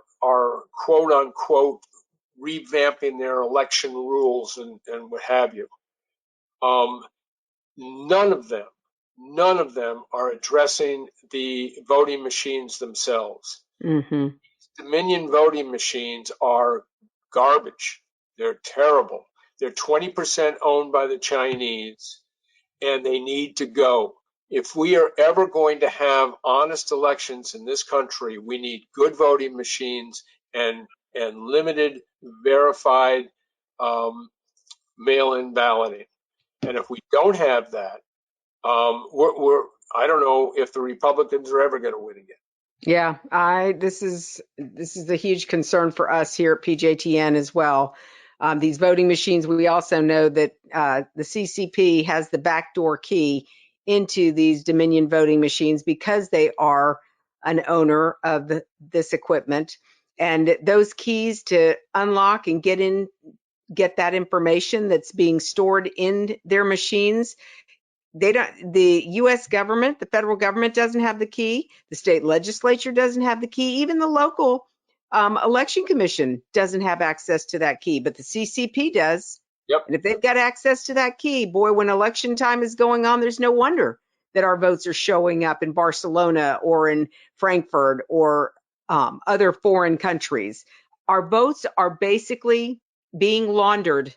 quote unquote revamping their election rules and what have you. None of them are addressing the voting machines themselves. Dominion voting machines are garbage. They're terrible. They're 20% owned by the Chinese, and they need to go. If we are ever going to have honest elections in this country, we need good voting machines and limited verified mail-in balloting. And if we don't have that, I don't know if the Republicans are ever going to win again. Yeah, this is a huge concern for us here at PJTN as well. These voting machines, we also know that the CCP has the backdoor key into these Dominion voting machines because they are an owner of this equipment. And those keys to unlock and get that information that's being stored in their machines, the US government, the federal government doesn't have the key. The state legislature doesn't have the key. Even the local election commission doesn't have access to that key, but the CCP does. Yep. And if they've got access to that key, boy, when election time is going on, there's no wonder that our votes are showing up in Barcelona or in Frankfurt or other foreign countries. Our votes are basically being laundered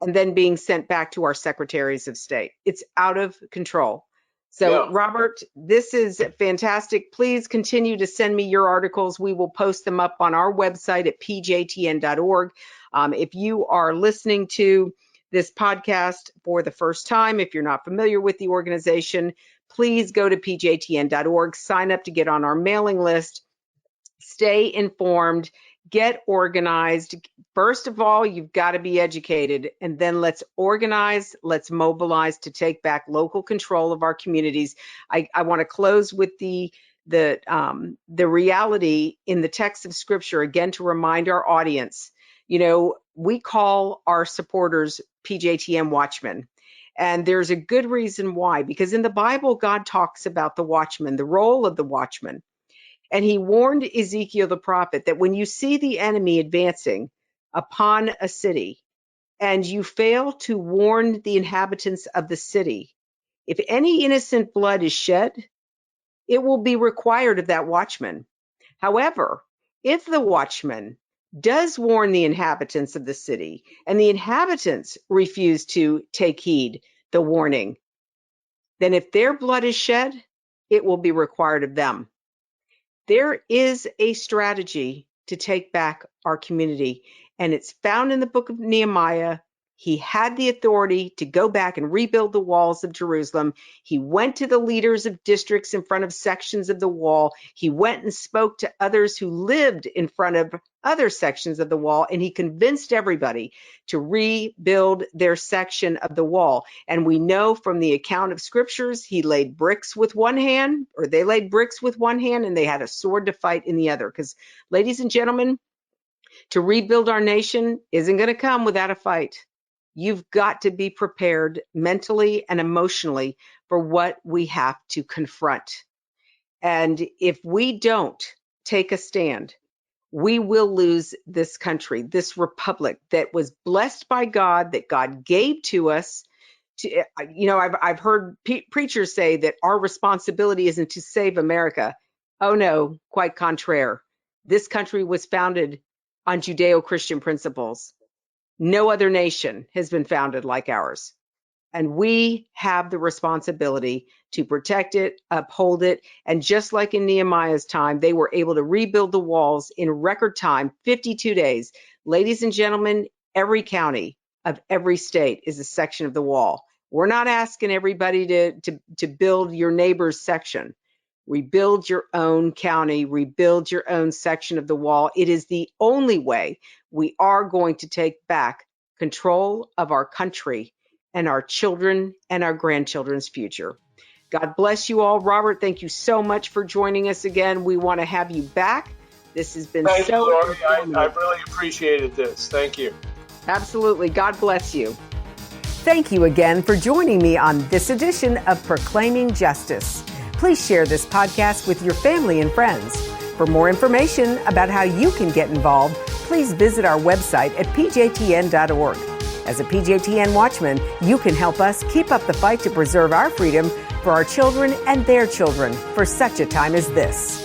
and then being sent back to our secretaries of state. It's out of control. So, Robert, this is fantastic. Please continue to send me your articles. We will post them up on our website at pjtn.org. If you are listening to this podcast for the first time, if you're not familiar with the organization, please go to pjtn.org, sign up to get on our mailing list, stay informed, get organized. First of all, you've got to be educated, and then let's organize, let's mobilize to take back local control of our communities. I want to close with the reality in the text of Scripture, again, to remind our audience. You know, we call our supporters PJTN Watchmen. And there's a good reason why, because in the Bible, God talks about the watchman, the role of the watchman. And he warned Ezekiel the prophet that when you see the enemy advancing upon a city and you fail to warn the inhabitants of the city, if any innocent blood is shed, it will be required of that watchman. However, if the watchman does warn the inhabitants of the city and the inhabitants refuse to take heed the warning, then if their blood is shed, it will be required of them. There is a strategy to take back our community, and it's found in the book of Nehemiah. He had the authority to go back and rebuild the walls of Jerusalem. He went to the leaders of districts in front of sections of the wall. He went and spoke to others who lived in front of other sections of the wall, and he convinced everybody to rebuild their section of the wall. And we know from the account of scriptures, he laid bricks with one hand, or they laid bricks with one hand, and they had a sword to fight in the other. Because, ladies and gentlemen, to rebuild our nation isn't going to come without a fight. You've got to be prepared mentally and emotionally for what we have to confront. And if we don't take a stand, we will lose this country, this republic that was blessed by God, that God gave to us. I've heard preachers say that our responsibility isn't to save America. Oh no, quite contraire. This country was founded on Judeo-Christian principles. No other nation has been founded like ours. And we have the responsibility to protect it, uphold it. And just like in Nehemiah's time, they were able to rebuild the walls in record time, 52 days. Ladies and gentlemen, every county of every state is a section of the wall. We're not asking everybody to build your neighbor's section. Rebuild your own county, rebuild your own section of the wall. It is the only way we are going to take back control of our country and our children and our grandchildren's future. God bless you all. Robert, thank you so much for joining us again. We want to have you back. This has been Thank so you, Lori. I really appreciated this. Thank you. Absolutely. God bless you. Thank you again for joining me on this edition of Proclaiming Justice. Please share this podcast with your family and friends. For more information about how you can get involved, please visit our website at pjtn.org. As a PJTN Watchman, you can help us keep up the fight to preserve our freedom for our children and their children for such a time as this.